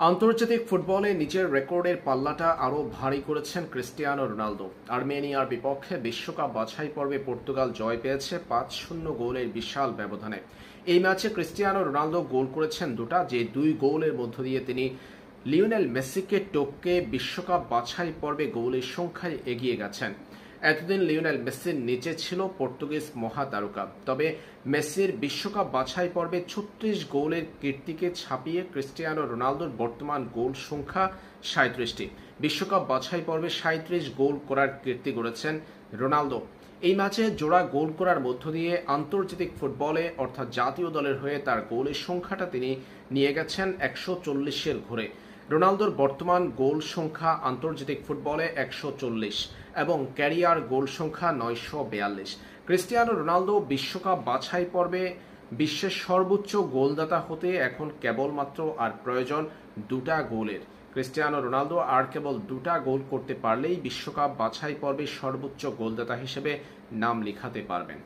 আন্তর্জাতিক ফুটবলে নিজের রেকর্ডের পাল্লাটা আরও ভারী করেছেন ক্রিস্টিয়ানো রোনালদো। আর্মেনিয়ার বিপক্ষে বিশ্বকাপ বাছাই পর্বে পর্তুগাল জয় পেয়েছে ৫-০ গোলের বিশাল ব্যবধানে। এই ম্যাচে ক্রিস্টিয়ানো রোনালদো গোল করেছেন দুটা, যে দুই গোলের মধ্য দিয়ে তিনি লিওনেল মেসিকে টপকে বিশ্বকাপ বাছাই পর্বে গোলের সংখ্যায় এগিয়ে গেছেন। এতদিন লিওনেল মেসির নিচে ছিল পর্তুগিজ মহাতারকা, তবে মেসির বিশ্বকাপ বাছাই পর্বে ৩৬ গোলের কীর্তিকে ছাপিয়ে ক্রিস্টিয়ানো রোনালদোর বর্তমান গোল সংখ্যা ৩৭টি। বিশ্বকাপ বাছাই পর্বে ৩৭ গোল করার কীর্তি গড়েছেন রোনালদো। এই ম্যাচে জোড়া গোল করার মধ্য দিয়ে আন্তর্জাতিক ফুটবলে অর্থাৎ জাতীয় দলের হয়ে তার গোলের সংখ্যাটা তিনি নিয়ে গেছেন ১৪০-এর ঘরে। রোনালদোর বর্তমান গোল সংখ্যা আন্তর্জাতিক ফুটবলে ১৪০ এবং ক্যারিয়ার গোল সংখ্যা ৯৪২। ক্রিস্টিয়ানো রোনালদো বিশ্বকাপ বাছাই পর্বে বিশ্বের সর্বোচ্চ গোলদাতা হতে এখন কেবলমাত্র আর প্রয়োজন দুটা গোলের। ক্রিস্টিয়ানো রোনালদো আর কেবল দুটা গোল করতে পারলেই বিশ্বকাপ বাছাই পর্বে সর্বোচ্চ গোলদাতা হিসেবে নাম লিখাতে পারবেন।